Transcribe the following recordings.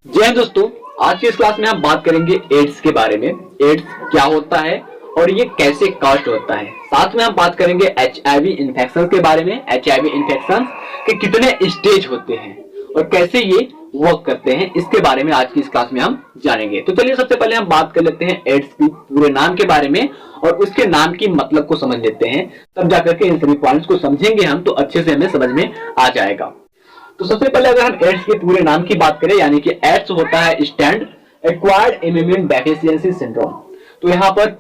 जय हिंद दोस्तों। आज की इस क्लास में हम बात करेंगे एड्स के बारे में। एड्स क्या होता है और ये कैसे कास्ट होता है। साथ में हम बात करेंगे एचआईवी इन्फेक्शन के बारे में। एचआईवी इन्फेक्शन के कितने स्टेज होते हैं और कैसे ये वर्क करते हैं, इसके बारे में आज की इस क्लास में हम जानेंगे। तो चलिए सबसे पहले हम बात कर लेते हैं एड्स की पूरे नाम के बारे में और उसके नाम की मतलब को समझ लेते हैं। तब जाकर के इन सभी पॉइंट्स को समझेंगे हम तो अच्छे से हमें समझ में आ जाएगा। तो सबसे पहले अगर हम एड्स के पूरे नाम की बात करें, यानी कि एड्स होता है stand acquired immune deficiency syndrome. तो यहाँ पर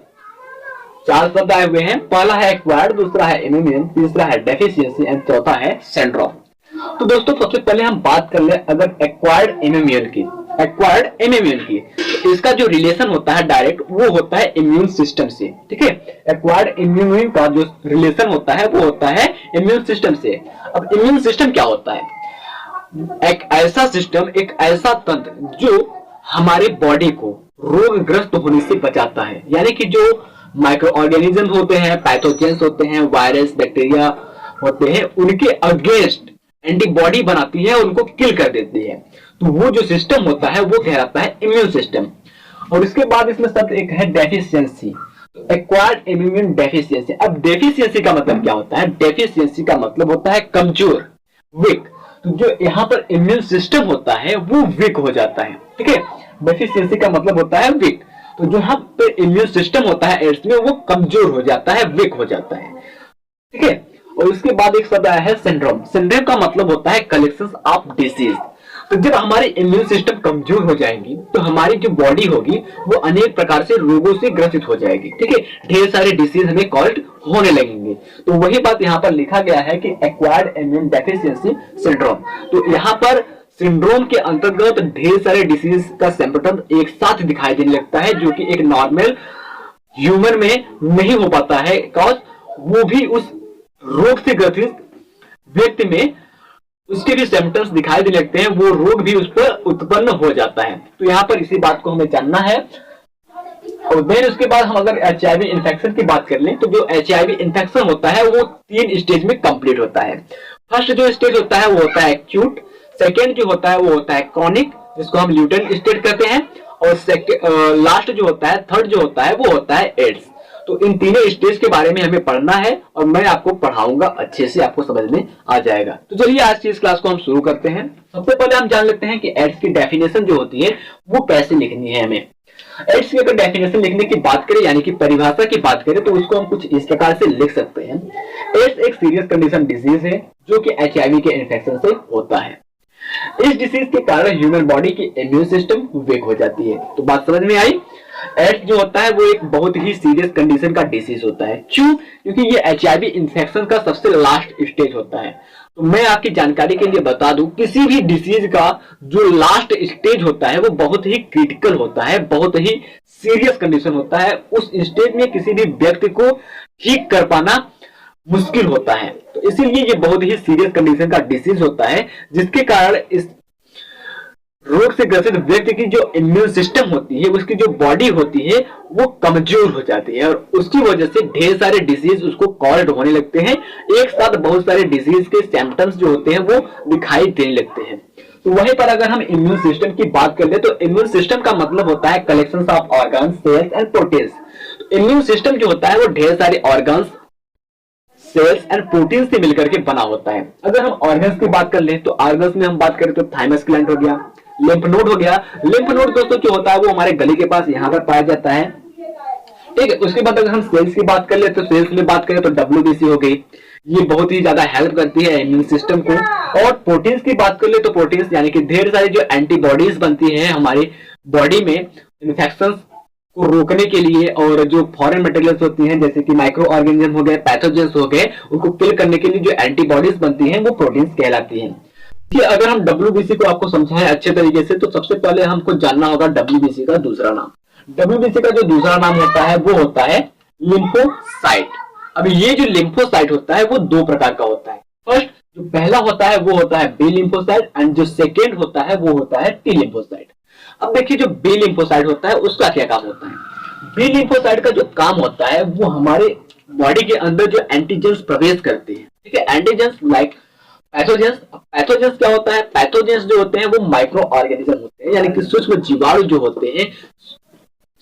चार शब्द आए हुए हैं। पहला है एक्वायर्ड, दूसरा है इम्यून, तीसरा है डेफिशिएंसी एंड चौथा है सिंड्रोम। तो दोस्तों सबसे पहले हम बात कर ले अगर एक्वायर्ड इम्यून की। एक्वायर्ड इम्यून की तो इसका जो रिलेशन होता है डायरेक्ट वो होता है इम्यून सिस्टम से। ठीक है, एक्वायर्ड इम्यून का जो रिलेशन होता है वो होता है इम्यून सिस्टम से। अब इम्यून सिस्टम क्या होता है? एक ऐसा सिस्टम, एक ऐसा तंत्र जो हमारे बॉडी को रोगग्रस्त होने से बचाता है। यानी कि जो माइक्रो ऑर्गेनिज्म होते हैं, पैथोजेंस होते हैं, वायरस बैक्टीरिया होते हैं, उनके अगेंस्ट एंटीबॉडी बनाती है, उनको किल कर देती है। तो वो जो सिस्टम होता है वो कहलाता है इम्यून सिस्टम। और इसके बाद इसमें शब्द एक है डेफिशिएंसी, एक्वायर्ड इम्यून डेफिशिएंसी। अब डेफिशिएंसी का मतलब क्या होता है? डेफिशिएंसी का मतलब होता है कमजोर, वीक। तो जो यहाँ पर इम्यून सिस्टम होता है वो वीक हो जाता है। ठीक है, डेफिशिएंसी का मतलब होता है वीक। तो जो यहाँ पे इम्यून सिस्टम होता है एड्स में वो कमजोर हो जाता है, वीक हो जाता है। ठीक है, और उसके बाद एक शब्द आया है सिंड्रोम। सिंड्रोम का मतलब होता है कलेक्शन ऑफ डिसीज। तो जब हमारी इम्यून सिस्टम कमजोर हो जाएगी तो हमारी जो बॉडी होगी वो अनेक प्रकार से रोगों से ग्रसित हो जाएगी। ठीक है, ढेर सारे डिसीज हमें कॉल्ड होने लगेंगे। तो वही बात यहाँ पर लिखा गया है कि एक्वायर्ड इम्यून डेफिशिएंसी सिंड्रोम। तो यहाँ पर सिंड्रोम के अंतर्गत ढेर सारे डिसीज का सिम्टम एक साथ दिखाई देने लगता है, जो कि एक नॉर्मल ह्यूमन में नहीं हो पाता है। कॉज वो भी उस रोग से ग्रसित व्यक्ति में उसके भी सिम्टम्स दिखाई देने लगते हैं, वो रोग भी उस पर उत्पन्न हो जाता है। तो यहाँ पर इसी बात को हमें जानना है। और देन उसके बाद हम अगर एचआईवी इन्फेक्शन की बात कर लें तो जो एचआईवी इन्फेक्शन होता है वो 3 स्टेज में कंप्लीट होता है। फर्स्ट जो स्टेज होता है वो होता है एक्यूट, सेकेंड जो होता है वो होता है क्रॉनिक, जिसको हम ल्यूटेंट स्टेज कहते हैं, और लास्ट जो होता है, थर्ड जो होता है वो होता है एड्स। तो इन तीनों स्टेज के बारे में हमें पढ़ना है और मैं आपको पढ़ाऊंगा, अच्छे से आपको समझ में आ जाएगा। तो चलिए आज की इस क्लास को हम शुरू करते हैं। सबसे पहले हम जान लेते हैं कि एड्स की डेफिनेशन जो होती है वो कैसे लिखनी है। हमें एड्स की अगर डेफिनेशन लिखने की बात करें, यानी कि परिभाषा की बात करें, तो उसको हम कुछ इस प्रकार से लिख सकते हैं। एड्स एक सीरियस कंडीशन डिजीज है जो कि एचआईवी के इन्फेक्शन से होता है। इस डिसीज के कारण ह्यूमन बॉडी की इम्यून सिस्टम वीक हो जाती है। तो बात समझ में आई? एड्स जो होता है वो एक बहुत ही सीरियस कंडीशन का डिसीज होता है। क्यों? क्योंकि ये एचआईवी इन्फेक्शन का सबसे लास्ट स्टेज होता है। तो मैं आपकी जानकारी के लिए बता दूं, किसी भी डिसीज का जो लास्ट स्टेज होता है वो बहुत ही क्रिटिकल होता है, बहुत ही सीरियस कंडीशन होता है। उस स्टेज में किसी भी व्यक्ति को ठीक कर पाना मुश्किल होता है। तो इसीलिए ये बहुत ही सीरियस कंडीशन का डिसीज होता है, जिसके कारण इस रोग से ग्रसित व्यक्ति की जो इम्यून सिस्टम होती है, उसकी जो बॉडी होती है वो कमजोर हो जाती है और उसकी वजह से ढेर सारे डिसीज उसको कॉल्ड होने लगते हैं। एक साथ बहुत सारे डिसीज के सिम्टम्स जो होते हैं वो दिखाई देने लगते हैं। तो वहीं पर अगर हम इम्यून सिस्टम की बात कर ले तो इम्यून सिस्टम का मतलब होता है collection of organs, cells and proteins. तो इम्यून सिस्टम जो होता है वो ढेर सारे ऑर्गन्स, सेल्स एंड प्रोटीन से मिलकर के बना होता है। अगर हम ऑर्गन्स की बात कर ले तो ऑर्गन्स में हम बात करें तो थाइमस ग्लैंड हो गया, लिम्फ नोड हो गया। लिम्फ नोड दोस्तों जो होता है वो हमारे गले के पास यहाँ पर पाया जाता है। ठीक है, उसके बाद अगर हम सेल्स की बात कर ले तो सेल्स में बात करें तो डब्ल्यूबीसी हो गई, ये बहुत ही ज्यादा हेल्प करती है इम्यून सिस्टम को। और प्रोटीन्स की बात कर ले तो प्रोटीन्स यानी कि ढेर सारी जो एंटीबॉडीज बनती है हमारी बॉडी में इन्फेक्शन को रोकने के लिए, और जो फॉरेन मटेरियल्स होती हैं जैसे कि माइक्रो ऑर्गेनिज्म हो गए, पैथोजेंस हो गए, उनको किल करने के लिए जो एंटीबॉडीज बनती हैं वो प्रोटीन्स कहलाती हैं। कि अगर हम डब्ल्यूबीसी को आपको समझाएं अच्छे तरीके से तो सबसे पहले हमको जानना होगा डब्ल्यूबीसी का दूसरा नाम। डब्ल्यूबीसी का जो दूसरा नाम होता है वो होता है लिम्फोसाइट। अब ये जो लिम्फोसाइट होता है वो 2 प्रकार का होता है। फर्स्ट जो पहला होता है वो होता है बी लिम्फोसाइट एंड जो सेकेंड होता है वो होता है टी लिम्फोसाइट। अब देखिए जो बी लिम्फोसाइट होता है उसका क्या काम होता है? बी लिम्फोसाइट का जो काम होता है वो हमारे बॉडी के अंदर जो एंटीजेंस प्रवेश करते हैं। ठीक है, एंटीजेंस लाइक पैथोजेंस, पैथोजेंस क्या होता है? पैथोजेंस जो होते हैं वो माइक्रो ऑर्गेनिज्म होते हैं, यानी कि सूक्ष्म जीवाणु जो होते हैं,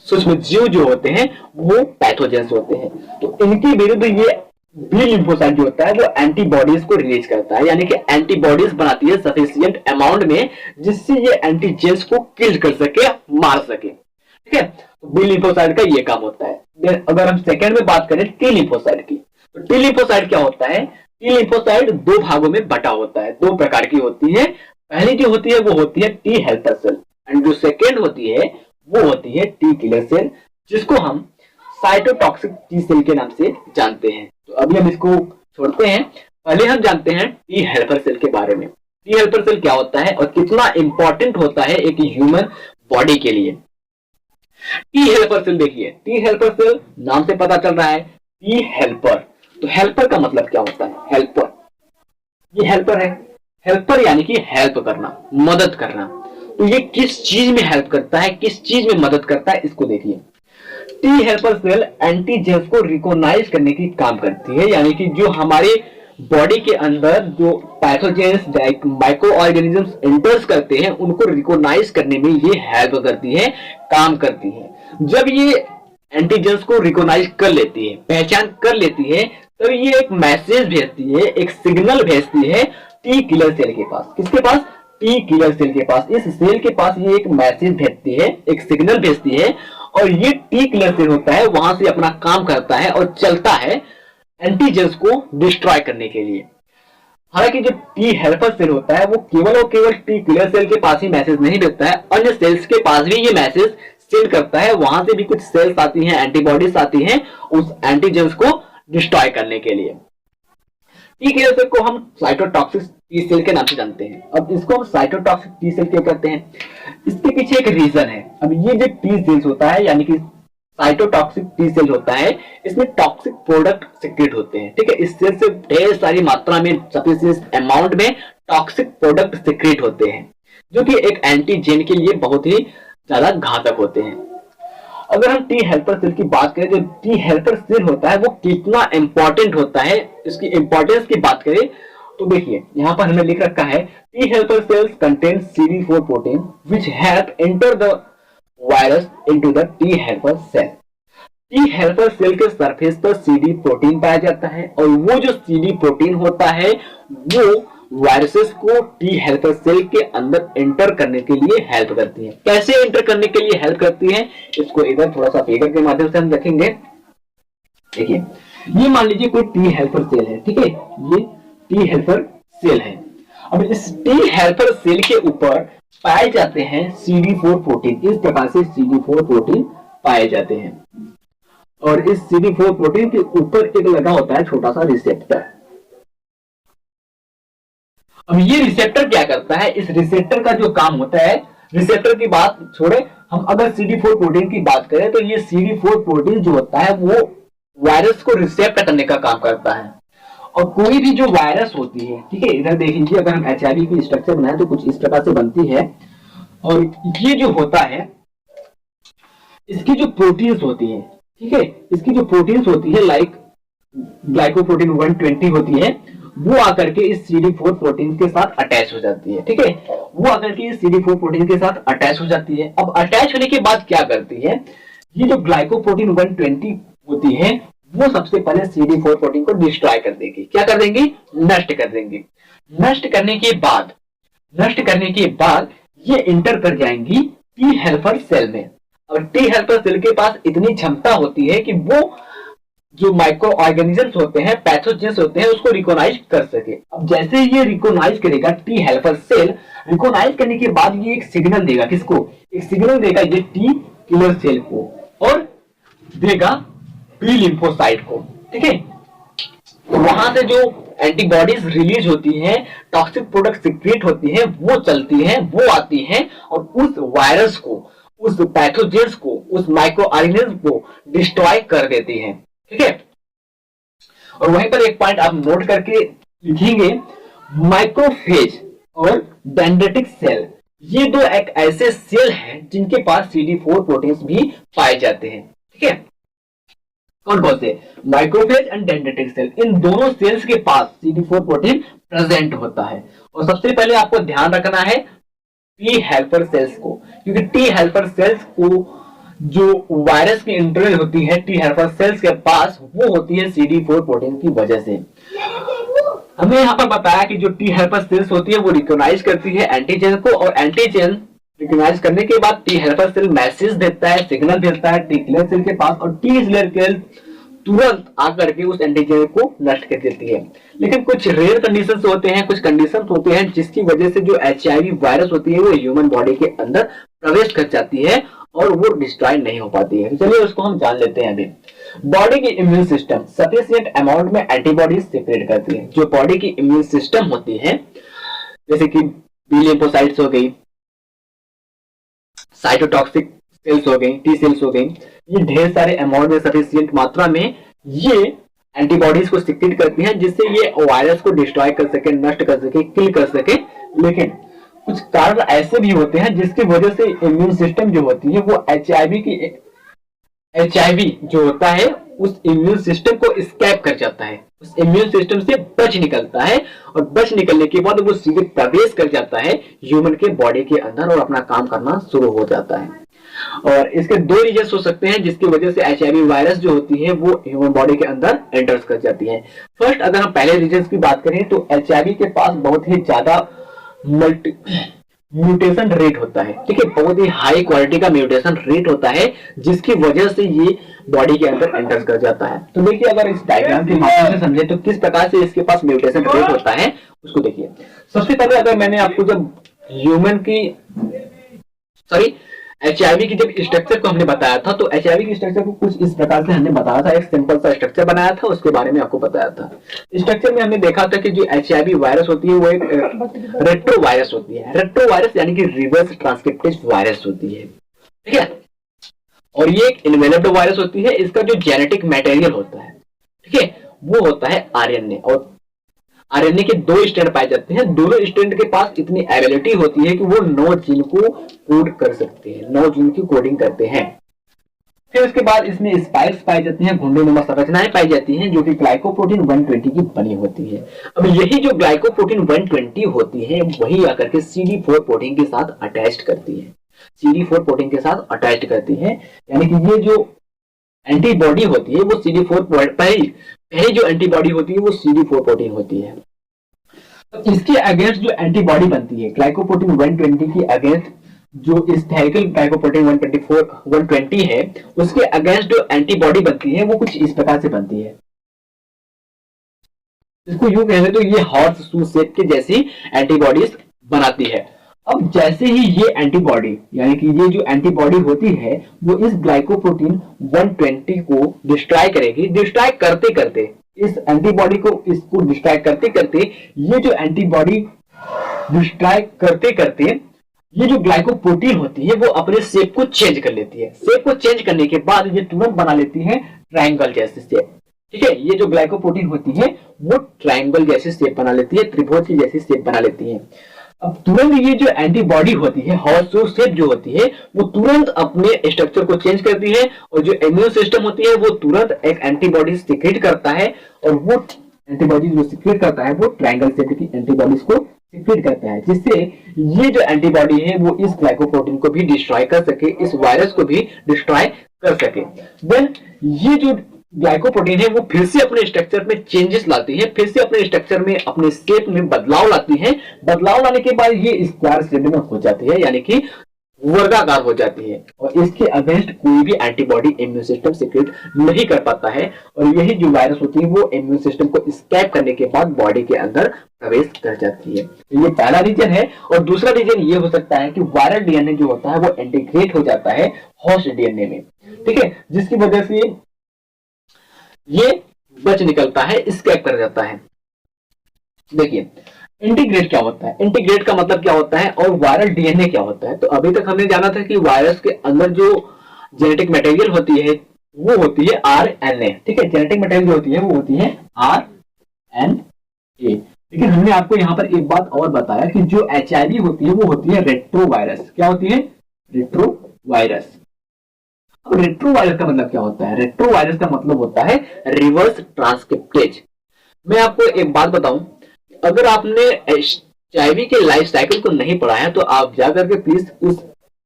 सूक्ष्म जीव जो होते हैं वो पैथोजेंस होते हैं। तो इनके विरुद्ध ये बी लिम्फोसाइट जो होता है वो एंटीबॉडीज को रिलीज करता है, यानी कि एंटीबॉडीज बनाती है सफिशिएंट अमाउंट में, जिससे ये एंटीजेंस को किल कर सके, मार सके। ठीक है, तो बी लिम्फोसाइट का ये काम होता है। अगर हम सेकंड में बात करें टी लिम्फोसाइट की, तो टी लिम्फोसाइट क्या होता है? टी लिम्फोसाइट दो भागों में बटा होता है, दो प्रकार की होती है। पहली जो होती है वो होती है टी हेल्पर सेल, एंड जो सेकेंड होती है वो होती है टी किलर सेल, जिसको हम साइटोटॉक्सिक टी सेल के नाम से जानते हैं। तो अभी हम इसको छोड़ते हैं, पहले हम जानते हैं टी हेल्पर सेल के बारे में। टी हेल्पर सेल क्या होता है और कितना इंपॉर्टेंट होता है एक ह्यूमन बॉडी के लिए। टी हेल्पर सेल देखिए, टी हेल्पर सेल नाम से पता चल रहा है टी हेल्पर, तो हेल्पर का मतलब क्या होता है? हेल्पर, ये हेल्पर है, हेल्पर यानी कि हेल्प करना, मदद करना। तो ये किस चीज में हेल्प करता है, किस चीज में मदद करता है, इसको देखिए। टी हेल्पर सेल एंटीजेंस को रिकॉग्नाइज करने की काम करती है, यानी कि जो हमारे बॉडी के अंदर जो पैथोजेंस माइक्रो ऑर्गेनिजम्स एंटर्स करते हैं उनको रिकॉग्नाइज करने में ये हेल्प करती है, काम करती है। जब ये एंटीजेंस को रिकॉग्नाइज कर लेती है, पहचान कर लेती है, तब ये एक मैसेज भेजती है, एक सिग्नल भेजती है टी किलर सेल के पास। किसके पास? टी किलर सेल के पास। इस सेल के पास ये एक मैसेज भेजती है, एक सिग्नल भेजती है, और ये टी किलर सेल होता है वहां से अपना काम करता है और चलता है एंटीजेंस को डिस्ट्रॉय करने के लिए। हालांकि जो टी हेल्पर सेल होता है वो केवल और केवल टी किलर सेल के पास ही मैसेज नहीं भेजता है, अन्य सेल्स के पास भी ये मैसेज सेंड करता है। वहां से भी कुछ सेल्स आती हैं, एंटीबॉडीज आती हैं उस एंटीजेंस को डिस्ट्रॉय करने के लिए। टी किलर सेल को हम साइटोटॉक्सिक टी सेल के नाम से जानते हैं। अब इसको हम साइटोटॉक्सिक टी सेल क्यों कहते हैं? इसके पीछे एक रीजन है। अब ये जो टी सेल्स होता है, यानी कि साइटोटॉक्सिक टी सेल होता है, इसमें टॉक्सिक प्रोडक्ट सिक्रेट होते हैं। ठीक है, इस सेल से ढेर सारी मात्रा में, सफिशिएंट अमाउंट में टॉक्सिक प्रोडक्ट सिक्रेट होते हैं, जो कि एक एंटीजेन के लिए बहुत ही ज्यादा घातक होते हैं। अगर हम टी हेल्पर सेल की बात करें, जो टी हेल्पर सेल होता है वो कितना इंपॉर्टेंट होता है, इसकी इंपॉर्टेंस की बात करें तो देखिए यहाँ पर हमने लिख रखा है T helper cells contain CD4 protein which help enter the virus into the T helper cell. T helper cell के सरफेस पर CD प्रोटीन पाया जाता है, और वो जो CD प्रोटीन होता है वो वायरसेस को टी हेल्पर सेल के अंदर एंटर करने के लिए हेल्प करती है। कैसे एंटर करने के लिए हेल्प करती है, इसको इधर थोड़ा सा फिगर के माध्यम से हम देखेंगे। देखिए, ये मान लीजिए कोई टी हेल्पर सेल है, ठीक है, ये टी हेल्पर सेल है। अब इस टी हेल्पर सेल के ऊपर पाए जाते हैं CD4 प्रोटीन। इस प्रकार से CD4 प्रोटीन पाए जाते हैं, और इस CD4 प्रोटीन के ऊपर एक लगा होता है छोटा सा रिसेप्टर। अब ये रिसेप्टर क्या करता है? इस रिसेप्टर का जो काम होता है, रिसेप्टर की बात छोड़े, हम अगर CD4 प्रोटीन की बात करें तो ये CD4 प्रोटीन जो होता है वो वायरस को रिसेप्ट करने का काम करता है। और कोई भी जो वायरस होती है, ठीक है, इधर देख लीजिए, अगर हम HIV की स्ट्रक्चर बनाए तो कुछ इस प्रकार से बनती है, और ये जो होता है इसकी जो प्रोटीन्स होती है, ठीक है, इसकी जो प्रोटीन्स होती है लाइक ग्लाइकोप्रोटीन 120 होती है, वो आकर के इस CD4 प्रोटीन के साथ अटैच हो जाती है। ठीक है, वो आकर के इस CD4 प्रोटीन के साथ अटैच हो जाती है। अब अटैच होने के बाद क्या करती है, ये जो ग्लाइकोप्रोटीन 120 होती है वो सबसे पहले CD4 प्रोटीन को डिस्ट्रॉय कर देगी। क्या कर देंगी? नष्ट कर देंगी। नष्ट करने के बाद ये इंटर कर जाएंगी टी हेल्पर सेल में। और टी हेल्पर सेल के पास इतनी क्षमता होती है कि वो जो माइक्रो ऑर्गेनिजम्स होते हैं, पैथोजेंस होते हैं, उसको रिकॉग्नाइज कर सके। अब जैसे ये रिकॉग्नाइज करेगा, टी हेल्पर सेल रिकॉग्नाइज करने के बाद ये एक सिग्नल देगा। किसको? एक सिग्नल देगा ये टी किलर सेल को, और देगा बी लिम्फोसाइट को। ठीक है, वहां से जो एंटीबॉडीज रिलीज होती हैं, टॉक्सिक प्रोडक्ट सीक्रेट होती हैं, वो चलती हैं, वो आती हैं और उस वायरस को, उस पैथोजेंस को, उस माइक्रो ऑर्गेनिज्म को डिस्ट्रॉय कर देती हैं। ठीक है, और वहीं पर एक पॉइंट आप नोट करके लिखेंगे, माइक्रोफेज और डेंड्रिटिक सेल, ये दो एक ऐसे सेल हैं जिनके पास CD4 प्रोटीन्स भी पाए जाते हैं। ठीक है, कौन कौन से? माइक्रोफेज एंड डेंड्रिटिक सेल, इन दोनों सेल्स के पास CD4 प्रोटीन प्रेजेंट होता है। और सबसे पहले आपको ध्यान रखना है टी हेल्पर सेल्स को, क्योंकि टी हेल्पर सेल्स को जो वायरस की इंटरनल होती है टी हेल्पर सेल्स के पास, वो होती है CD4 प्रोटीन की वजह से। हमने यहाँ पर बताया कि जो टी हेल्पर सेल्स होती है वो रिकॉग्नाइज करती है एंटीजन को, और एंटीजन रिकॉग्नाइज करने के बाद टी हेल्पर सेल मैसेज देता है, सिग्नल भेजता है टी किलर सेल के पास, और टी किलर सेल तुरंत आकर के उस एंटीजन को नष्ट कर देती है। लेकिन कुछ रेयर कंडीशंस होते हैं, कुछ कंडीशंस होते हैं जिसकी वजह से जो HIV वायरस होती है वो ह्यूमन बॉडी के अंदर प्रवेश कर जाती है और वो डिस्ट्रॉय नहीं हो पाती है। चलिए उसको हम जान लेते हैं अभी। बॉडी की इम्यून सिस्टम सफिशिएंट अमाउंट में एंटीबॉडीज सिक्रेट करती है। जो बॉडी की इम्यून सिस्टम होती है, जैसे कि बी लिम्फोसाइट्स हो गई, साइटोटॉक्सिक सेल्स हो गई, टी सेल्स हो गई, ये ढेर सारे अमाउंट में सफिशिएंट मात्रा में ये एंटीबॉडीज को सिक्रेट करती हैं, जिससे ये वायरस को डिस्ट्रॉय कर सके, नष्ट कर सके, किल कर सके। लेकिन कुछ कारण ऐसे भी होते हैं जिसकी वजह से इम्यून सिस्टम जो होती है वो HIV जो होता है उस इम्यून सिस्टम को स्कैप कर जाता है, उस इम्यून सिस्टम से बच निकलता है, और बच निकलने के बाद वो सीधे प्रवेश कर जाता है ह्यूमन के बॉडी के अंदर और अपना काम करना शुरू हो जाता है। और इसके दो रीजन हो सकते हैं जिसकी वजह से HIV वायरस जो होती है वो ह्यूमन बॉडी के अंदर एंटर्स कर जाती है। फर्स्ट, अगर हम पहले रीजन की बात करें तो HIV के पास बहुत ही ज्यादा म्यूटेशन रेट होता है, ठीक है, बहुत ही हाई क्वालिटी का म्यूटेशन रेट होता है जिसकी वजह से ये बॉडी के अंदर एंटर कर जाता है। तो देखिए, अगर इस डायग्राम के माध्यम से समझे तो किस प्रकार से इसके पास म्यूटेशन रेट होता है उसको देखिए। सबसे पहले अगर मैंने आपको जब ह्यूमन की HIV की जब स्ट्रक्चर को हमने बताया था, तो HIV की स्ट्रक्चर को कुछ इस प्रकार से हमने बताया था, एक सिंपल सा स्ट्रक्चर बनाया था, उसके बारे में आपको बताया था। स्ट्रक्चर में हमने देखा था कि जो HIV वायरस होती है वो एक रेट्रो वायरस होती है। रेट्रो वायरस यानी कि रिवर्स ट्रांसक्रिप्टेज वायरस होती है, ठीक है। और ये एक इन्वेलप्ड वायरस होती है। इसका जो जेनेटिक मटेरियल होता है, ठीक है, वो होता है RNA, और RNA के दो स्ट्रैंड पाए जाते हैं। दोनों स्ट्रैंड के पास इतनी एबिलिटी होती है कि वो 9 जीन को कोड कर सकते हैं, 9 जीन की कोडिंग करते हैं। फिर उसके बाद इसमें स्पाइक्स पाई जाती हैं, घुंडीनुमा संरचनाएं पाई जाती हैं जो कि ग्लाइकोप्रोटीन 120 की बनी होती है। अब यही जो ग्लाइकोप्रोटीन 120 होती है वही आकर के CD4 प्रोटीन के साथ अटैच्ड करती है, CD4 प्रोटीन के साथ अटैच्ड करती है। यानी कि ये जो एंटीबॉडी होती है वो CD4 पहली जो एंटीबॉडी होती है वो CD4 प्रोटीन होती है। तो इसके अगेंस्ट जो एंटीबॉडी बनती है ग्लाइकोप्रोटीन 120 की अगेंस्ट, जो स्टेरिकल ग्लाइकोप्रोटीन 120 है, उसके अगेंस्ट जो एंटीबॉडी बनती है वो कुछ इस प्रकार से बनती है। इसको यूं कहें तो ये हॉर्स शू शेप के जैसी एंटीबॉडीज बनाती है। अब जैसे ही ये एंटीबॉडी यानी कि ये जो एंटीबॉडी होती है वो इस ग्लाइकोप्रोटीन 120 को डिस्ट्रॉय करेगी। डिस्ट्रॉय करते करते इस एंटीबॉडी को इसको डिस्ट्रॉय करते करते ये जो एंटीबॉडी डिस्ट्रॉय करते करते ये जो ग्लाइकोप्रोटीन होती है वो अपने शेप को चेंज कर लेती है। शेप को चेंज करने के बाद ये तुरंत बना लेती है ट्रायंगल जैसे शेप, ठीक है। ये जो ग्लाइकोप्रोटीन होती है वो ट्रायंगल जैसी शेप बना लेती है, त्रिभुज की जैसी शेप बना लेती है। अब तुरंत ये जो एंटीबॉडी होती है हॉर्स शेप जो होती है वो तुरंत अपने स्ट्रक्चर को चेंज करती है, और जो इम्यून सिस्टम होती है वो तुरंत एक एंटीबॉडी सिक्रेट करता है, और वो एंटीबॉडी जो सिक्रेट करता है वो ट्रायंगल शेप की एंटीबॉडीज को सिक्रेट करता है, जिससे ये जो एंटीबॉडी है वो इस ग्लाइकोप्रोटीन को भी डिस्ट्रॉय कर सके, इस वायरस को भी डिस्ट्रॉय कर सके। देन ये जो ग्लाइकोप्रोटीन है वो फिर से अपने स्ट्रक्चर में चेंजेस लाती है, फिर से अपने स्ट्रक्चर में अपने शेप में बदलाव लाती है। बदलाव लाने के बाद ये स्क्वायर शेप में हो जाती है, यानी कि वर्गाकार हो जाती है, और इसके अगेंस्ट कोई भी एंटीबॉडी इम्यून सिस्टम सिक्रेट नहीं कर पाता है। और यही जो वायरस होती है वो इम्यून सिस्टम को स्कैप करने के बाद बॉडी के अंदर प्रवेश कर जाती है। तो ये पहला रीजन है। और दूसरा रीजन ये हो सकता है कि वायरल DNA जो होता है वो इंटीग्रेट हो जाता है होस्ट DNA में, ठीक है, जिसकी वजह से ये बच निकलता है, स्कैप कर जाता है। देखिए इंटीग्रेट क्या होता है, इंटीग्रेट का मतलब क्या होता है और वायरल DNA क्या होता है। तो अभी तक हमने जाना था कि वायरस के अंदर जो जेनेटिक मटेरियल होती है वो होती है RNA, ठीक है, जेनेटिक मटेरियल जो होती है वो होती है RNA। लेकिन हमने आपको यहाँ पर एक बात और बताया कि जो HIV होती है वो होती है रेट्रो वायरस। क्या होती है? Retro virus. अब रेट्रोवायरस का मतलब क्या होता है? रेट्रोवायरस का मतलब होता है रिवर्स ट्रांसक्रिप्टेज। मैं आपको एक बात बताऊं, अगर आपने एचआईवी के लाइफ साइकिल को नहीं पढ़ा है तो आप जाकर के प्लीज उस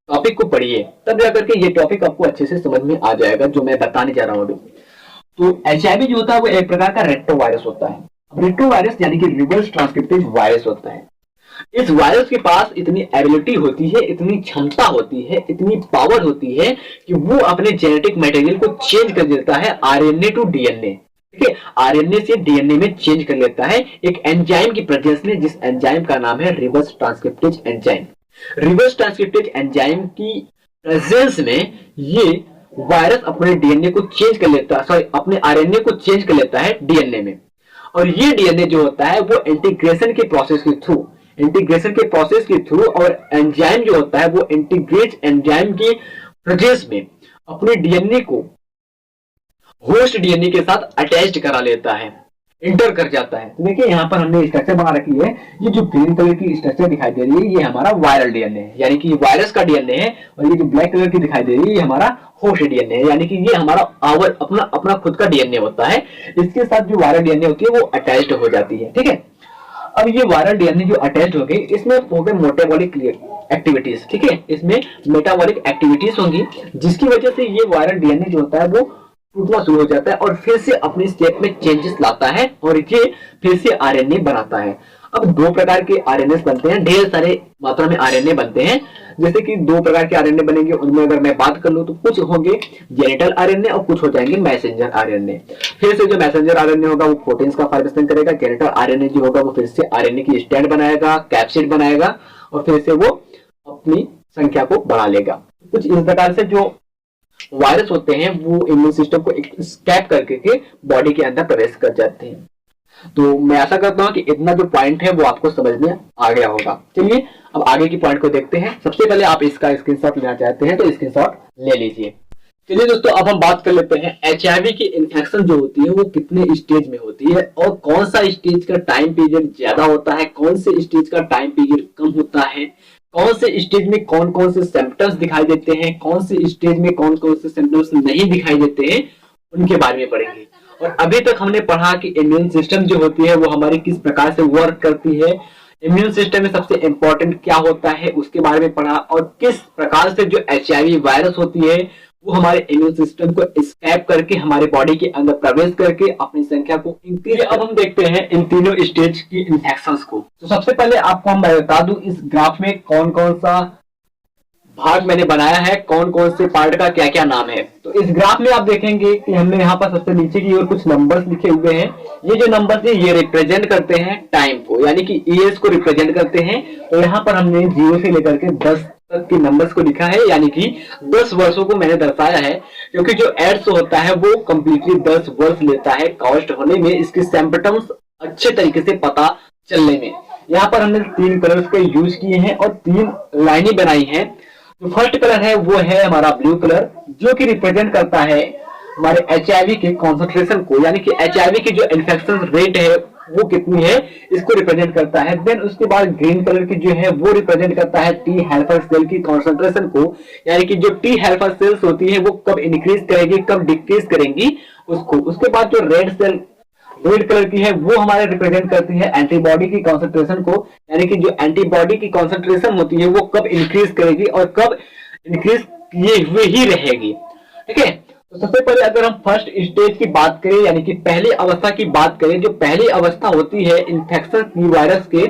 टॉपिक को पढ़िए, तब जाकर के ये टॉपिक आपको अच्छे से समझ में आ जाएगा जो मैं बताने जा रहा हूं अभी। तो एचआईवी जो होता है वो एक प्रकार का रेट्रोवायरस होता है। अब रेट्रोवायरस यानी कि रिवर्स ट्रांसक्रिप्टिव वायरस होता है। इस वायरस के पास इतनी एबिलिटी होती है, इतनी क्षमता होती है, इतनी पावर होती है कि वो अपने जेनेटिक मटेरियल को चेंज कर देता है आरएनए टू डीएनए। ठीक है, आरएनए से डीएनए में चेंज कर लेता है एक एंजाइम की प्रेजेंस में, जिस एंजाइम का नाम है reverse transcriptase enzyme. Reverse transcriptase enzyme की प्रेजेंस में ये वायरस अपने डीएनए को चेंज कर लेता है, सॉरी अपने आरएनए को चेंज कर लेता है डीएनए में। और ये डीएनए जो होता है वो इंटीग्रेशन के प्रोसेस के थ्रू और एंजाइम जो होता है वो इंटीग्रेट एंजाइम की प्रेजेंस में अपने डीएनए को होस्ट डीएनए के साथ अटैच्ड करा लेता है, इंटर कर जाता है। तो देखिए यहाँ पर हमने स्ट्रक्चर बना रखी है, ये जो ग्रीन कलर की स्ट्रक्चर दिखाई दे रही है ये हमारा वायरल डीएनए है, यानी कि वायरस का डीएनए है। और ये जो ब्लैक कलर की दिखाई दे रही है ये हमारा होस्ट डीएनए है, यानी कि ये हमारा अपना खुद का डीएनए होता है। इसके साथ जो वायरल डीएनए होती है वो अटैच्ड हो जाती है। ठीक है, अब ये वायरल डीएनए जो अटैच्ड हो गई इसमें हो गए मेटाबॉलिक एक्टिविटीज। ठीक है, इसमें मेटाबॉलिक एक्टिविटीज होंगी जिसकी वजह से ये वायरल डीएनए जो होता है वो टूटना शुरू हो जाता है और फिर से अपनी स्टेप में चेंजेस लाता है और ये फिर से आरएनए बनाता है। अब दो प्रकार के आरएनए बनते हैं, ढेर सारे मात्रा में आरएनए बनते हैं। जैसे कि दो प्रकार के आरएनए बनेंगे, उनमें अगर मैं बात कर लूं तो कुछ होंगे जेनिटल आरएनए और कुछ हो जाएंगे मैसेंजर आरएनए। फिर से जो मैसेंजर आरएनए होगा वो प्रोटीन्स का फॉर्मेशन करेगा, जेनिटल आरएनए जो होगा वो फिर से आरएनए की स्ट्रैंड बनाएगा, कैप्सिड बनाएगा और फिर से वो अपनी संख्या को बढ़ा लेगा। कुछ इस प्रकार से जो वायरस होते हैं वो इम्यून सिस्टम को स्कैप करके के बॉडी के अंदर प्रवेश कर जाते हैं। तो मैं आशा करता हूं कि इतना जो पॉइंट है वो आपको समझ में आ गया होगा। चलिए अब आगे की पॉइंट को देखते हैं। सबसे पहले आप इसका स्क्रीनशॉट लेना चाहते हैं तो स्क्रीनशॉट ले लीजिए। चलिए दोस्तों, अब हम बात कर लेते हैं एचआईवी की इन्फेक्शन जो होती है वो कितने स्टेज में होती है और कौन सा स्टेज का टाइम पीरियड ज्यादा होता है, कौन से स्टेज का टाइम पीरियड कम होता है, कौन से स्टेज में कौन कौन से सिम्टम्स दिखाई देते हैं, कौन से स्टेज में कौन कौन से सिम्टम्स नहीं दिखाई देते हैं, उनके बारे में पढ़ेंगे। और अभी तक हमने पढ़ा कि इम्यून सिस्टम जो होती है वो हमारी किस प्रकार से वर्क करती है, इम्यून सिस्टम में सबसे इंपॉर्टेंट क्या होता है उसके बारे में पढ़ा, और किस प्रकार से जो एचआईवी वायरस होती है वो हमारे इम्यून सिस्टम को स्कैप करके हमारे बॉडी के अंदर प्रवेश करके अपनी संख्या को इंक्रीज। अब हम देखते हैं इन तीनों स्टेज की इन्फेक्शंस को। तो सबसे पहले आपको हम बता दूं इस ग्राफ में कौन कौन सा भाग मैंने बनाया है, कौन कौन से पार्ट का क्या क्या नाम है। तो इस ग्राफ में आप देखेंगे कि हमने यहाँ पर सबसे नीचे की ओर कुछ नंबर्स लिखे हुए हैं। ये जो नंबर्स है ये रिप्रेजेंट करते हैं टाइम को, यानी कि ईयर्स को रिप्रेजेंट करते हैं। तो यहाँ पर हमने 0 से लेकर के 10 तक के नंबर्स को लिखा है, यानी कि 10 वर्षों को मैंने दर्शाया है, क्योंकि जो एड्स होता है वो कंप्लीटली 10 वर्ष लेता है कास्ट होने में, इसके सिम्पटम्स अच्छे तरीके से पता चलने में। यहाँ पर हमने 3 कलर्स का यूज किए हैं और 3 लाइनें बनाई हैं। जो फर्स्ट कलर है वो है हमारा ब्लू कलर, जो कि रिप्रेजेंट करता है हमारे एचआईवी के कॉन्सेंट्रेशन को, यानी कि एचआईवी की जो इन्फेक्शन रेट है वो कितनी है इसको रिप्रेजेंट करता है। देन उसके बाद ग्रीन कलर की जो है वो रिप्रेजेंट करता है टी हेल्पर सेल की कॉन्सेंट्रेशन को, यानी कि जो टी हेल्पर सेल्स होती है वो कब इंक्रीज करेगी कब डिक्रीज करेंगी उसको। उसके बाद जो रेड कलर की है वो हमारे रिप्रेजेंट करती है एंटीबॉडी की कॉन्सेंट्रेशन को, यानी कि जो एंटीबॉडी की कॉन्सेंट्रेशन होती है वो कब इंक्रीज करेगी और कब इंक्रीज किए हुए ही रहेगी। ठीक है, तो सबसे पहले अगर हम फर्स्ट स्टेज की बात करें, यानी कि पहली अवस्था की बात करें, जो पहली अवस्था होती है इन्फेक्शन की वायरस के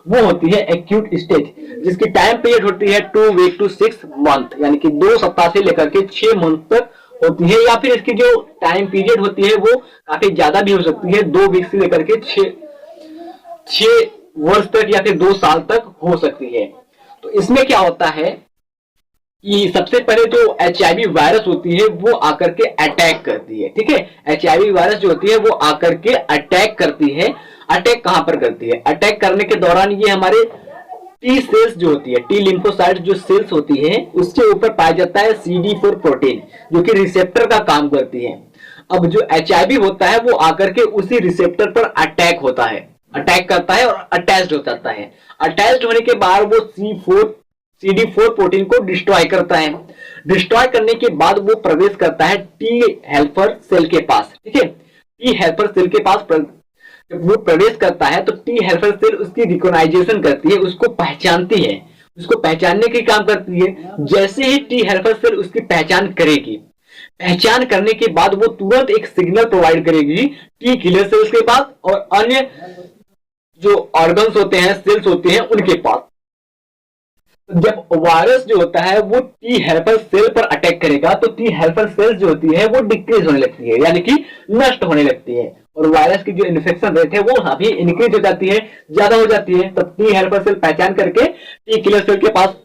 वो होती है एक्यूट स्टेज, जिसकी टाइम पीरियड होती है 2 वीक टू 6 मंथ, यानी कि 2 सप्ताह से लेकर के 6 मंथ तक होती है, या फिर इसकी जो टाइम पीरियड होती है वो काफी ज्यादा भी हो सकती है, 2 वीक से लेकर के 6 वर्ष तक या फिर 2 साल तक हो सकती है। तो इसमें क्या होता है कि सबसे पहले जो एचआईवी वायरस होती है वो आकर के अटैक करती है। ठीक है, एचआईवी वायरस जो होती है वो आकर के अटैक करती है। अटैक कहां पर करती है? अटैक करने के दौरान ये हमारे टी सेल्स जो होती है, टी लिम्फोसाइट जो सेल्स होती है उसके ऊपर पाया जाता है CD4 प्रोटीन, जो कि रिसेप्टर का काम करती है। अब जो एचआईवी होता है वो आकर के उसी रिसेप्टर पर अटैक होता है, अटैक करता है और अटैच्ड हो जाता है। अटैच्ड होने के बाद वो CD4 प्रोटीन को डिस्ट्रॉय करता है। डिस्ट्रॉय करने के बाद वो प्रवेश करता है टी हेल्पर सेल के पास। ठीक है, टी हेल्पर सेल के पास जब वो प्रवेश करता है तो टी हेल्पर सेल उसकी रिकॉग्नाइजेशन करती है, उसको पहचानती है, उसको पहचानने के काम करती है। जैसे ही टी हेल्पर सेल उसकी पहचान करेगी, पहचान करने के बाद वो तुरंत एक सिग्नल प्रोवाइड करेगी टी किलर सेल्स के पास और अन्य जो ऑर्गन्स होते हैं, सेल्स होते हैं, उनके पास। जब वायरस जो होता है वो टी हेल्पर सेल पर अटैक करेगा तो टी हेल्पर सेल जो होती है वो डिक्रीज होने लगती है, यानी कि नष्ट होने लगती है, और वायरस की जो इन्फेक्शन रेट है वो अभी इंक्रीज हो जाती है, ज्यादा हो जाती है। तब टी हेल्पर सेल पहचान करके टी किलर सेल के पास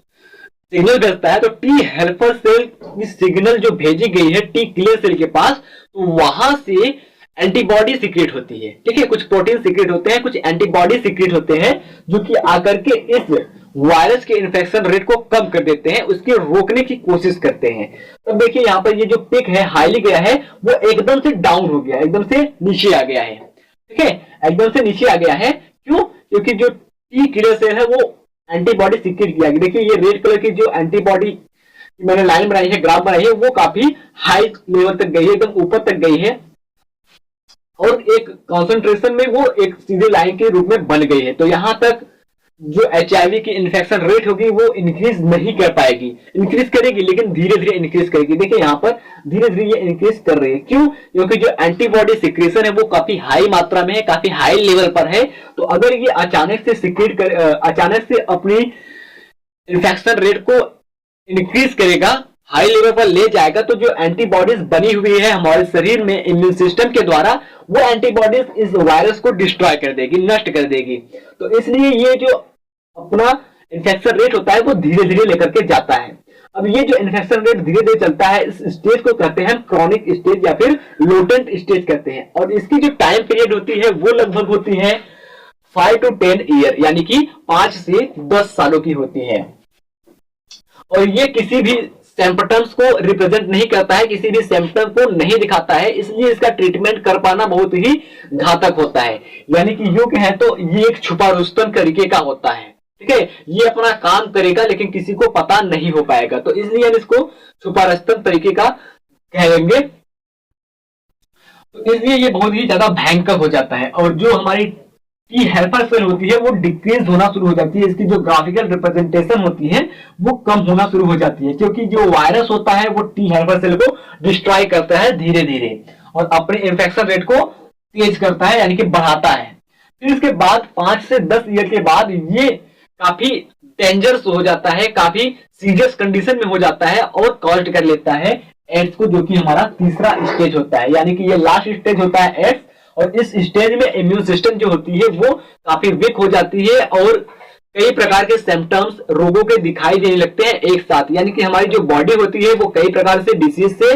सिग्नल भेजता है, तो टी हेल्पर सेल की सिग्नल जो भेजी गई है टी किलर सेल के पास, तो वहां से एंटीबॉडी सीक्रेट होती है। ठीक है, कुछ प्रोटीन सीक्रेट होते हैं, कुछ एंटीबॉडी सीक्रेट होते हैं, जो कि आकर के इस वायरस के इन्फेक्शन रेट को कम कर देते हैं, उसके रोकने की कोशिश करते हैं। तब देखिए यहाँ पर ये जो पिक है हाईली गया है वो एकदम से डाउन हो गया, एकदम से नीचे आ गया है। ठीक है, एकदम से नीचे आ गया है। क्यों? क्योंकि जो टी किलर सेल है वो एंटीबॉडी सीक्रेट किया। देखिए ये रेड कलर की जो एंटीबॉडी मैंने लाइन बनाई है, ग्राफ बनाई है, वो काफी हाई लेवल तक गई है, एकदम ऊपर तक गई है, और एक कॉन्सेंट्रेशन में वो एक सीधे लाइन के रूप में बन गई है। तो यहां तक जो HIV की इन्फेक्शन रेट होगी वो इंक्रीज नहीं कर पाएगी, इंक्रीज करेगी लेकिन धीरे धीरे इंक्रीज करेगी। देखिए यहाँ पर धीरे धीरे ये इंक्रीज कर रही है। क्यों? क्योंकि जो एंटीबॉडी सिक्रेशन है वो काफी हाई मात्रा में है, काफी हाई लेवल पर है। तो अगर ये अचानक से सिक्रेट कर अचानक से अपनी इन्फेक्शन रेट को इंक्रीज करेगा, हाई लेवल पर ले जाएगा, तो जो एंटीबॉडीज बनी हुई है हमारे शरीर में इम्यून सिस्टम के द्वारा, वो एंटीबॉडीज इस वायरस को डिस्ट्रॉय कर देगी, नष्ट कर देगी। तो इसलिए ये जो अपना इन्फेक्शन रेट होता है वो धीरे धीरे लेकर के जाता है। अब ये जो इन्फेक्शन रेट धीरे धीरे चलता है, इस स्टेज को कहते हैं क्रॉनिक स्टेज या फिर लोटेंट स्टेज कहते हैं। और इसकी जो टाइम पीरियड होती है वो लगभग होती है 5 to 10 ईयर, यानी कि 5 से 10 सालों की होती है। और ये किसी भी सिम्पटम्स को रिप्रेजेंट नहीं करता है, किसी भी सिम्पटम को नहीं दिखाता है, इसलिए इसका ट्रीटमेंट कर पाना बहुत ही घातक होता है। यानी कि यूं कहें तो ये एक छुपा रुस्तम तरीके का होता है। ठीक है, ये अपना काम करेगा लेकिन किसी को पता नहीं हो पाएगा, तो इसलिए हम इसको छुपा रुस्तम तरीके का कहेंगे। तो इसलिए ये बहुत ही ज्यादा भयंकर हो जाता है। और जो हमारी टी हेल्पर सेल होती है वो डिक्रीज होना शुरू हो जाती है, इसकी जो ग्राफिकल रिप्रेजेंटेशन होती है वो कम होना शुरू हो जाती है, क्योंकि जो वायरस होता है वो टी हेल्पर सेल को डिस्ट्रॉय करता है धीरे धीरे और अपने इन्फेक्शन रेट को तेज करता है, यानी कि बढ़ाता है। फिर इसके बाद 5 से 10 ईयर के बाद ये काफी डेंजरस हो जाता है, काफी सीरियस कंडीशन में हो जाता है और कॉज कर लेता है एड्स को, जो कि हमारा तीसरा स्टेज होता है, यानी कि ये लास्ट स्टेज होता है एड्स। और इस स्टेज में इम्यून सिस्टम जो होती है वो काफी वीक हो जाती है और कई प्रकार के सिम्टम्स रोगों के दिखाई देने लगते हैं एक साथ, यानी कि हमारी जो बॉडी होती है वो कई प्रकार से डिसीज से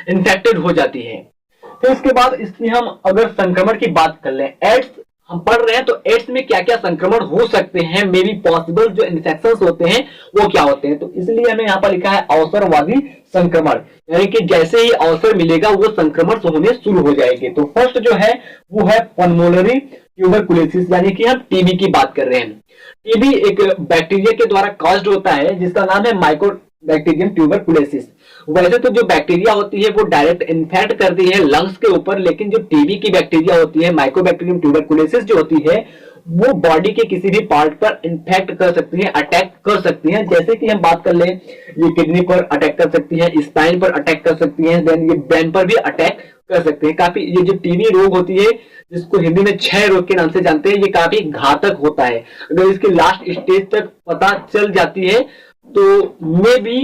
इन्फेक्टेड हो जाती है। तो इसके बाद इसकी हम अगर संक्रमण की बात कर लें, एड्स हम पढ़ रहे हैं, तो एड्स में क्या क्या संक्रमण हो सकते हैं, मे बी पॉसिबल जो इन्फेक्शंस होते हैं वो क्या होते हैं। तो इसलिए हमें यहाँ पर लिखा है अवसरवादी संक्रमण, यानी कि जैसे ही अवसर मिलेगा वो संक्रमण होने शुरू हो जाएंगे। तो फर्स्ट जो है वो है पल्मोनरी ट्यूबरकुलोसिस, यानी कि हम टीबी की बात कर रहे हैं। टीबी एक बैक्टीरिया के द्वारा कॉज्ड होता है जिसका नाम है माइकोबैक्टीरियम ट्यूबरकुलोसिस। वैसे तो जो बैक्टीरिया होती है वो डायरेक्ट इन्फेक्ट करती है लंग्स के ऊपर, लेकिन जो टीबी की बैक्टीरिया होती है माइकोबैक्टीरियम ट्यूबरकुलोसिस जो होती है वो बॉडी के किसी भी पार्ट पर इन्फेक्ट कर सकती है, अटैक कर सकती है। जैसे कि हम बात कर ले, ये किडनी पर अटैक कर सकती है, स्पाइन पर अटैक कर सकती है, देन ये ब्रेन पर भी अटैक कर सकते हैं। काफी ये जो टीबी रोग होती है जिसको हिंदी में क्षय रोग के नाम से जानते हैं, ये काफी घातक होता है। अगर इसकी लास्ट स्टेज तक पता चल जाती है तो मे बी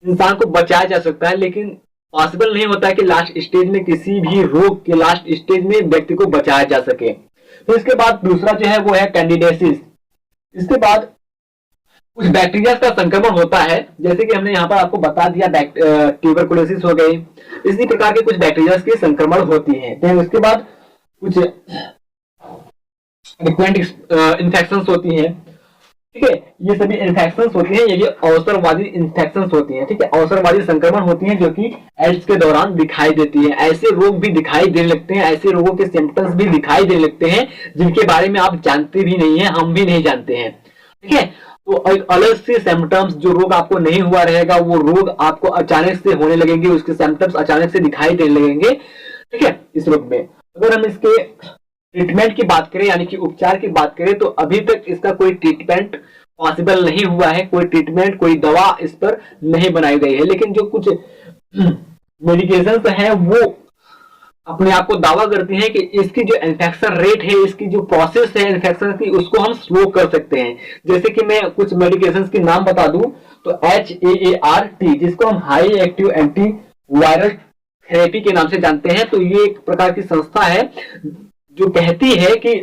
इंसान को बचाया जा सकता है, लेकिन पॉसिबल नहीं होता है कि लास्ट स्टेज में किसी भी रोग के लास्ट स्टेज में व्यक्ति को बचाया जा सके। तो इसके बाद दूसरा जो है वो है कैंडिडियासिस। इसके बाद कुछ बैक्टीरिया का संक्रमण होता है, जैसे कि हमने यहाँ पर आपको बता दिया ट्यूबरकुलोसिस हो गई, इसी प्रकार के कुछ बैक्टीरिया के संक्रमण होती है। तो उसके बाद कुछ रिक्वेंट इन्फेक्शंस होती हैं। ठीक है, ये सभी इन्फेक्शंस होती हैं, ये अवसरवादी इन्फेक्शंस होती हैं। ठीक है, अवसरवादी संक्रमण होती हैं जो कि एड्स के दौरान दिखाई देती है। ऐसे रोग भी दिखाई देने लगते हैं, ऐसे रोगों के सिम्टम्स भी दिखाई देने लगते हैं जिनके बारे में आप जानते भी नहीं है, हम भी नहीं जानते हैं। ठीक है, तो एक अलग से सिम्टम्स, जो रोग आपको नहीं हुआ रहेगा वो रोग आपको अचानक से होने लगेंगे, उसके सिम्टम्स अचानक से दिखाई देने लगेंगे। ठीक है, इस रोग में अगर हम इसके ट्रीटमेंट की बात करें यानी कि उपचार की बात करें तो अभी तक इसका कोई ट्रीटमेंट पॉसिबल नहीं हुआ है, कोई ट्रीटमेंट कोई दवा इस पर नहीं बनाई गई है। लेकिन जो कुछ मेडिकेशंस हैं वो अपने आप को दावा करती हैं कि इसकी जो इन्फेक्शन रेट है, इसकी जो प्रोसेस है इन्फेक्शन की, उसको हम स्लो कर सकते हैं। जैसे कि मैं कुछ मेडिकेशंस के नाम बता दूं तो HAART, जिसको हम high active anti viral therapy के नाम से जानते हैं, तो ये एक प्रकार की संस्था है जो कहती है कि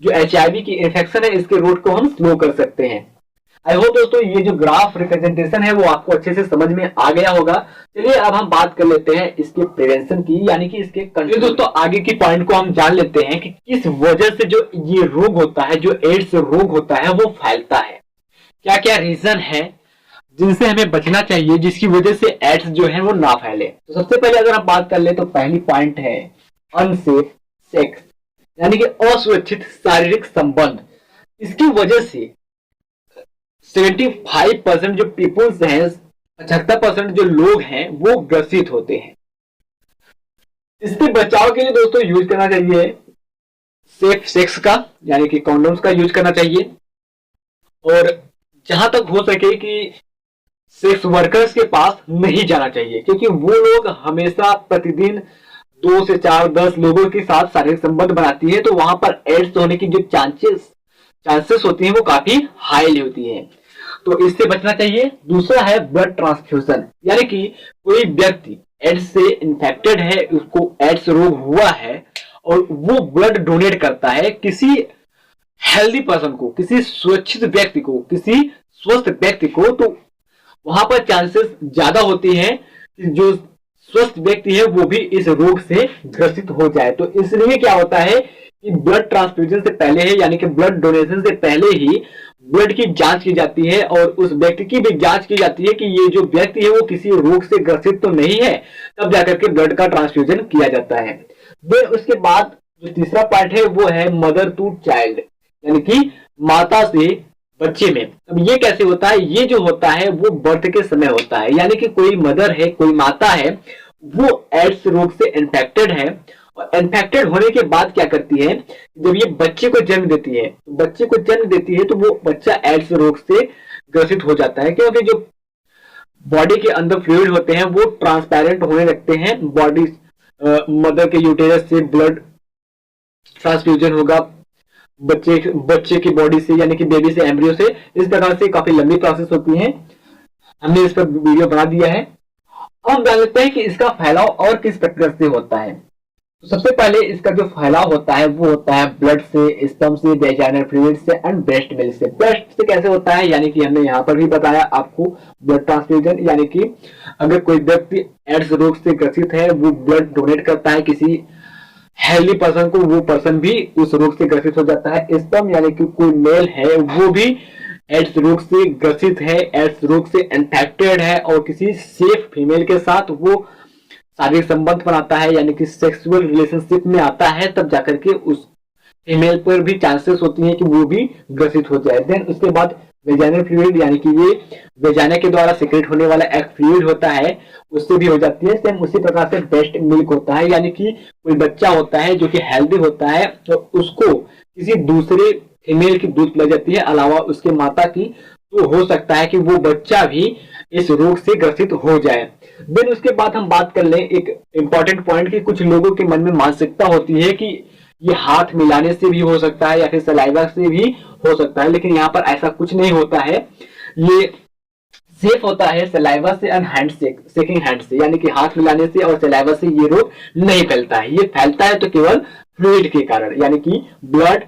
जो HIV की इन्फेक्शन है इसके रूट को हम स्लो कर सकते हैं। आई होप दोस्तों ये जो ग्राफ रिप्रेजेंटेशन है वो आपको अच्छे से समझ में आ गया होगा। चलिए अब हम बात कर लेते हैं इसके प्रिवेंशन की, यानी कि इसके कंट्रोल। दोस्तों आगे की पॉइंट को हम जान लेते हैं कि किस वजह से जो ये रोग होता है, जो एड्स रोग होता है, वो फैलता है। क्या क्या रीजन है जिनसे हमें बचना चाहिए, जिसकी वजह से एड्स जो है वो ना फैले। तो सबसे पहले अगर हम बात कर ले तो पहली पॉइंट है अनसेफ सेक्स, यानी कि असुरक्षित शारीरिक संबंध। इसकी वजह से 75% जो पीपुल्स हैं, 75% जो लोग हैं वो ग्रसित होते हैं। इससे बचाव के लिए दोस्तों यूज करना चाहिए सेफ सेक्स का, यानी कि कॉन्डोम्स का यूज करना चाहिए। और जहां तक हो सके कि सेक्स वर्कर्स के पास नहीं जाना चाहिए, क्योंकि वो लोग हमेशा प्रतिदिन 2 से 4 10 लोगों के साथ शारीरिक संबंध बनाती है, तो वहां पर एड्स होने की जो चांसेस होती हैं वो काफी हाई होती है, तो इससे बचना चाहिए। दूसरा है ब्लड ट्रांसफ्यूजन, यानी कि कोई व्यक्ति एड्स से इन्फेक्टेड है, उसको एड्स रोग हुआ है और वो ब्लड डोनेट करता है किसी हेल्दी पर्सन को, किसी सुरक्षित व्यक्ति को, किसी स्वस्थ व्यक्ति को, तो वहां पर चांसेस ज्यादा होती है कि जो स्वस्थ व्यक्ति है वो भी इस रोग से ग्रसित हो जाए। तो इसलिए क्या होता है कि ब्लड ट्रांसफ्यूजन से पहले है, यानी कि ब्लड डोनेशन से पहले ही ब्लड की जांच की जाती है और उस व्यक्ति की भी जांच की जाती है कि ये जो व्यक्ति है वो किसी रोग से ग्रसित तो नहीं है, तब जाकर के ब्लड का ट्रांसफ्यूजन किया जाता है। फिर उसके बाद जो तीसरा पार्ट है वो है मदर टू चाइल्ड, यानी कि माता से बच्चे में। अब ये कैसे होता है? ये जो होता है वो बर्थ के समय होता है, यानी कि कोई मदर है, कोई माता है, वो एड्स रोग से इन्फेक्टेड है और इन्फेक्टेड होने के बाद क्या करती है, जब ये बच्चे को जन्म देती है, बच्चे को जन्म देती है तो वो बच्चा एड्स रोग से ग्रसित हो जाता है, क्योंकि जो बॉडी के अंदर फ्लूइड होते हैं वो ट्रांसपेरेंट होने लगते हैं। बॉडी मदर के यूटेरस से ब्लड ट्रांसफ्यूजन होगा बच्चे की बॉडी से, यानी कि बेबी से एम्ब्रियो से। इस प्रकार से काफी लंबी प्रोसेस होती है, हमने इस पर वीडियो बना दिया है। अब हम जान लेते हैं कि इसका फैलाव और किस प्रकार से होता है। तो सबसे पहले इसका जो फैलाव होता है वो होता है ब्लड से, स्पर्म से, वेजाइनल फ्लूइड से एंड ब्रेस्ट मिल्क से। ब्रेस्ट से कैसे होता है, यानी कि हमने यहाँ पर भी बताया आपको ब्लड ट्रांसफ्यूजन, यानी कि अगर कोई व्यक्ति एड्स रोग से ग्रसित है, वो ब्लड डोनेट करता है किसी हेल्दी पर्सन को, वो पर्सन भी उस रोग से ग्रसित हो जाता है। स्पर्म यानी कि कोई मेल है वो भी एड्स रोग से ग्रसित है, एड्स रोग से इन्फेक्टेड है और किसी सेफ फीमेल के साथ वो शारीरिक संबंध बनाता है, यानी कि सेक्सुअल रिलेशनशिप में आता है, तब जाकर के उस फीमेल पर भी चांसेस होती है कि वो भी ग्रसित हो जाए। देन उसके बाद वेजाइनल फ्लूइड, यानी कि ये वेजाइना के द्वारा सीक्रेट होने वाला एक फ्लूइड होता है, उससे भी हो जाती है। सेम उसी प्रकार से ब्रेस्ट मिल्क होता है, यानी कि कोई बच्चा होता है जो कि हेल्दी होता है तो उसको किसी दूसरे फीमेल की दूध पिलाई जाती है अलावा उसके माता की, तो हो सकता है कि वो बच्चा भी इस रोग से ग्रसित हो जाए। देन उसके बाद हम बात कर लें एक इंपॉर्टेंट पॉइंट की, कुछ लोगों के मन में मानसिकता होती है कि ये हाथ मिलाने से भी हो सकता है या फिर सलाइवा से भी हो सकता है, लेकिन यहाँ पर ऐसा कुछ नहीं होता है। ये सेफ होता है सलाइवा से एंड शेकिंग हैंड से, यानी कि हाथ मिलाने से और सलाइवा से ये रोग नहीं फैलता है। ये फैलता है तो केवल फ्लूइड के कारण, यानी कि ब्लड,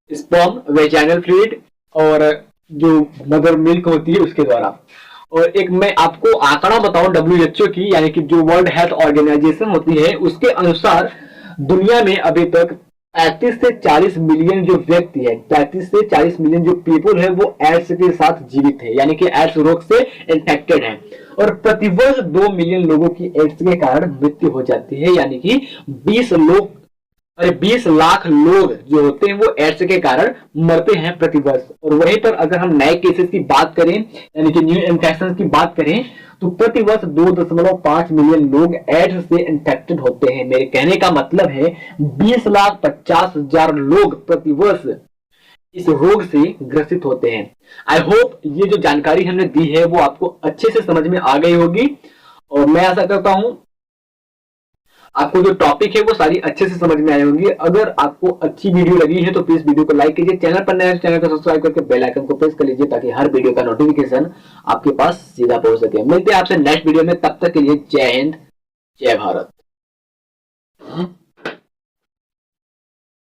स्पर्म, वेजाइनल फ्लूइड और जो मदर मिल्क होती है उसके द्वारा। और एक मैं आपको आंकड़ा बताऊं WHO की, यानी कि जो वर्ल्ड हेल्थ ऑर्गेनाइजेशन होती है, उसके अनुसार दुनिया में अभी तक 35 से 40 मिलियन जो व्यक्ति है, 35 से 40 मिलियन जो पीपल है वो एड्स के साथ जीवित है, यानी कि एड्स रोग से इन्फेक्टेड है। और प्रतिवर्ष 2 मिलियन लोगों की एड्स के कारण मृत्यु हो जाती है, यानी कि 20 लोग अरे 20 लाख लोग जो होते हैं वो एड्स के कारण मरते हैं प्रति वर्ष। और वहीं पर अगर हम नए केसेस की बात करें यानी कि न्यू इन्फेक्शन की बात करें तो प्रति वर्ष 2.5 मिलियन लोग एड्स से इन्फेक्टेड होते हैं। मेरे कहने का मतलब है 20,50,000 लोग प्रति वर्ष इस रोग से ग्रसित होते हैं। आई होप ये जो जानकारी हमने दी है वो आपको अच्छे से समझ में आ गई होगी और मैं आशा करता हूं आपको जो टॉपिक है वो सारी अच्छे से समझ में आई होंगी। अगर आपको अच्छी वीडियो लगी है तो प्लीज वीडियो को लाइक कीजिए, चैनल पर नया चैनल को सब्सक्राइब करके बेल आइकन को प्रेस कर लीजिए ताकि हर वीडियो का नोटिफिकेशन आपके पास सीधा पहुंच सके। मिलते हैं आपसे नेक्स्ट वीडियो में, तब तक के लिए जय हिंद जय भारत।